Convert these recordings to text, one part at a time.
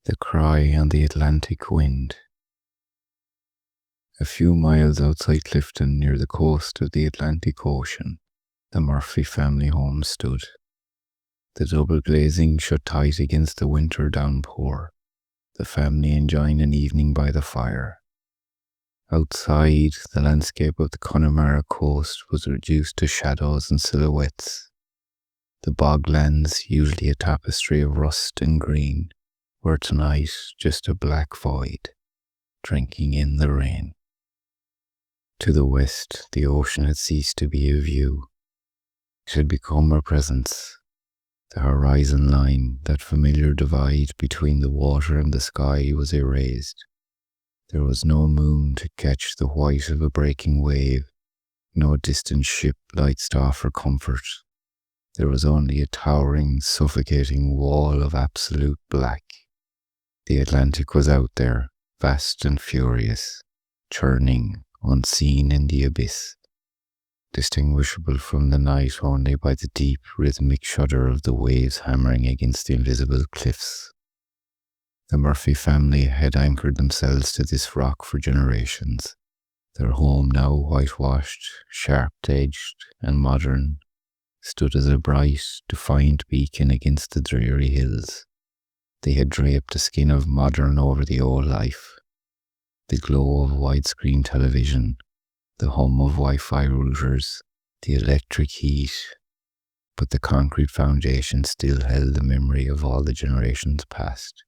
The cry on the Atlantic wind. A few miles outside Clifton, near the coast of the Atlantic Ocean, the Murphy family home stood. The double glazing shut tight against the winter downpour, the family enjoying an evening by the fire. Outside, the landscape of the Connemara coast was reduced to shadows and silhouettes. The boglands, usually a tapestry of rust and green, were tonight just a black void, drinking in the rain. To the west, the ocean had ceased to be a view. It had become a presence. The horizon line, that familiar divide between the water and the sky, was erased. There was no moon to catch the white of a breaking wave, no distant ship lights to offer comfort. There was only a towering, suffocating wall of absolute black. The Atlantic was out there, vast and furious, churning, unseen in the abyss, distinguishable from the night only by the deep, rhythmic shudder of the waves hammering against the invisible cliffs. The Murphy family had anchored themselves to this rock for generations, their home now whitewashed, sharp-edged, and modern, stood as a bright, defiant beacon against the dreary hills. They had draped a skin of modern over the old life. The glow of widescreen television, the hum of Wi-Fi routers, the electric heat, but the concrete foundation still held the memory of all the generations past.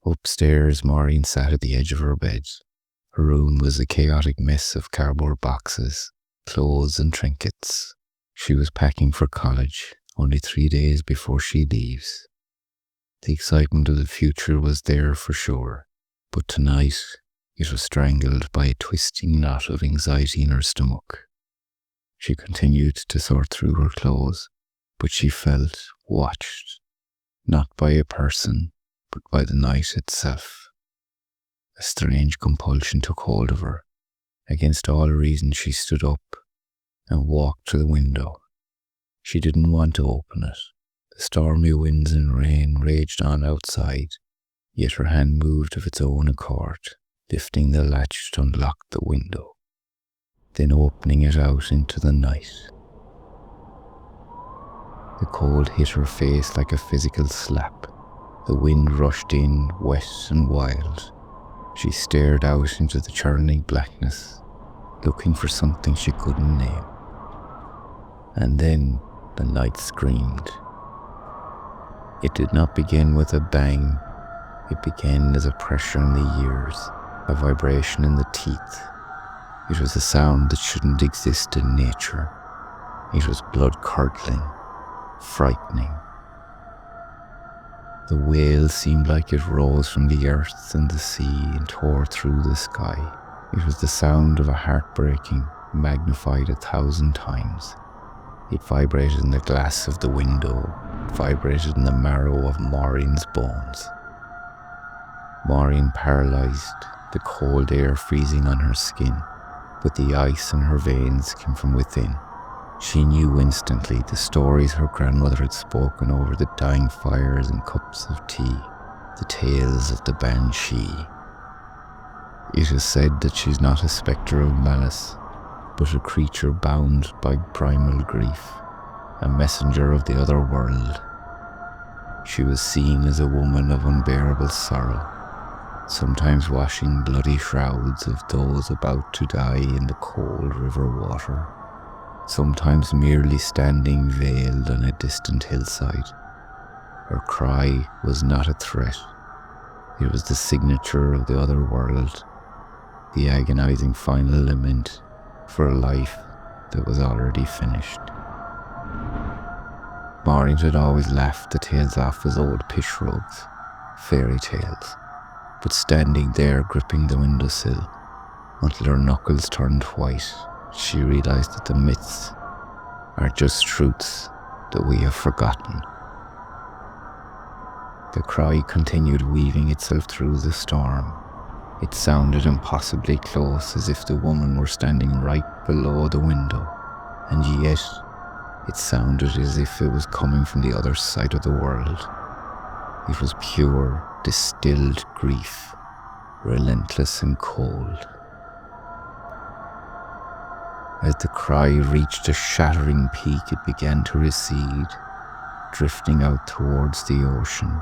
Upstairs, Maureen sat at the edge of her bed. Her room was a chaotic mess of cardboard boxes, clothes and trinkets. She was packing for college, only 3 days before she leaves. The excitement of the future was there for sure, but tonight it was strangled by a twisting knot of anxiety in her stomach. She continued to sort through her clothes, but she felt watched, not by a person, but by the night itself. A strange compulsion took hold of her. Against all reason, she stood up and walked to the window. She didn't want to open it. The stormy winds and rain raged on outside, yet her hand moved of its own accord, lifting the latch to unlock the window, then opening it out into the night. The cold hit her face like a physical slap. The wind rushed in, wet and wild. She stared out into the churning blackness, looking for something she couldn't name. And then the night screamed. It did not begin with a bang. It began as a pressure in the ears, a vibration in the teeth. It was a sound that shouldn't exist in nature. It was blood-curdling, frightening. The wail seemed like it rose from the earth and the sea and tore through the sky. It was the sound of a heart breaking, magnified 1,000 times. It vibrated in the glass of the window, vibrated in the marrow of Maureen's bones. Maureen paralysed, the cold air freezing on her skin, but the ice in her veins came from within. She knew instantly the stories her grandmother had spoken over the dying fires and cups of tea, the tales of the Banshee. It is said that she's not a spectre of malice, but a creature bound by primal grief, a messenger of the other world. She was seen as a woman of unbearable sorrow, sometimes washing bloody shrouds of those about to die in the cold river water, sometimes merely standing veiled on a distant hillside. Her cry was not a threat. It was the signature of the other world, the agonizing final lament for a life that was already finished. Maureen had always laughed the tales off as old pish-rogues, fairy tales, but standing there gripping the windowsill until her knuckles turned white, she realized that the myths are just truths that we have forgotten. The cry continued weaving itself through the storm. It sounded impossibly close, as if the woman were standing right below the window, and yet it sounded as if it was coming from the other side of the world. It was pure, distilled grief, relentless and cold. As the cry reached a shattering peak, it began to recede, drifting out towards the ocean.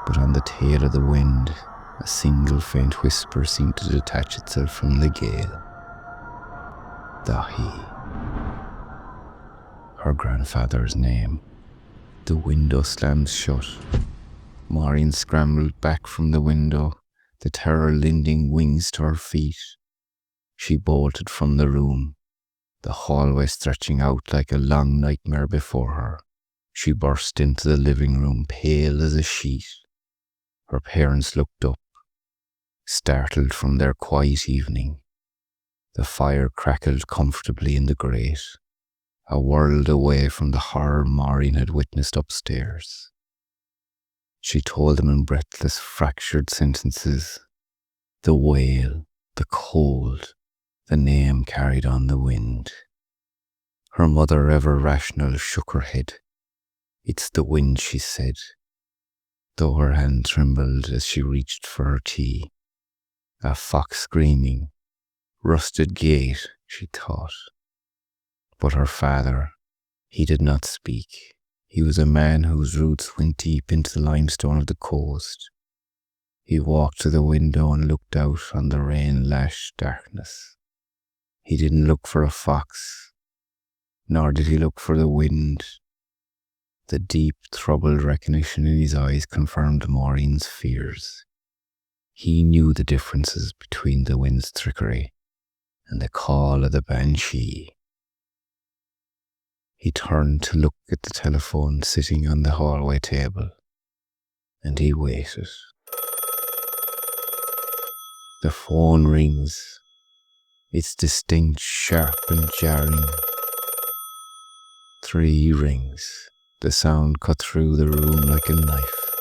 But on the tail of the wind, a single faint whisper seemed to detach itself from the gale. Dahi. Her grandfather's name. The window slammed shut. Maureen scrambled back from the window, the terror lending wings to her feet. She bolted from the room, the hallway stretching out like a long nightmare before her. She burst into the living room, pale as a sheet. Her parents looked up, startled from their quiet evening. The fire crackled comfortably in the grate, a world away from the horror Maureen had witnessed upstairs. She told them in breathless, fractured sentences. The wail, the cold, the name carried on the wind. Her mother, ever rational, shook her head. "It's the wind," she said, though her hand trembled as she reached for her tea. A fox screaming, rusted gate, she thought. But her father, he did not speak. He was a man whose roots went deep into the limestone of the coast. He walked to the window and looked out on the rain-lashed darkness. He didn't look for a fox, nor did he look for the wind. The deep, troubled recognition in his eyes confirmed Maureen's fears. He knew the differences between the wind's trickery and the call of the Banshee. He turned to look at the telephone sitting on the hallway table, and he waited. The phone rings. It's distinct, sharp and jarring. 3 rings. The sound cut through the room like a knife.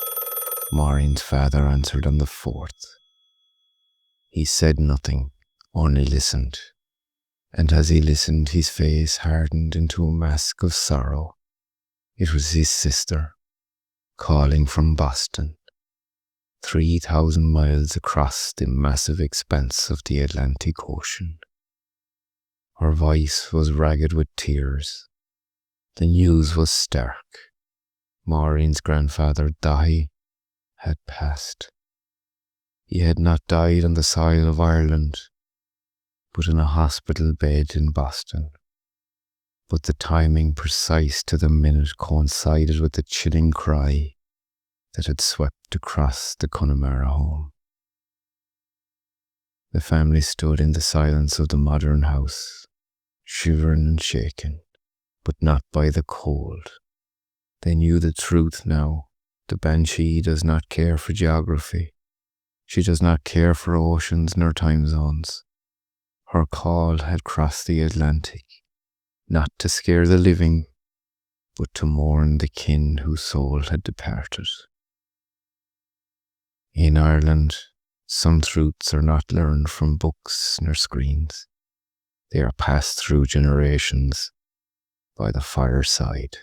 Maureen's father answered on the 4th. He said nothing, only listened. And as he listened, his face hardened into a mask of sorrow. It was his sister, calling from Boston, 3,000 miles across the massive expanse of the Atlantic Ocean. Her voice was ragged with tears. The news was stark. Maureen's grandfather, Dahi, had passed. He had not died on the soil of Ireland, but in a hospital bed in Boston. But the timing, precise to the minute, coincided with the chilling cry that had swept across the Connemara home. The family stood in the silence of the modern house, shivering and shaken, but not by the cold. They knew the truth now. The Banshee does not care for geography. She does not care for oceans nor time zones. Her call had crossed the Atlantic, not to scare the living, but to mourn the kin whose soul had departed. In Ireland, some truths are not learned from books nor screens. They are passed through generations by the fireside.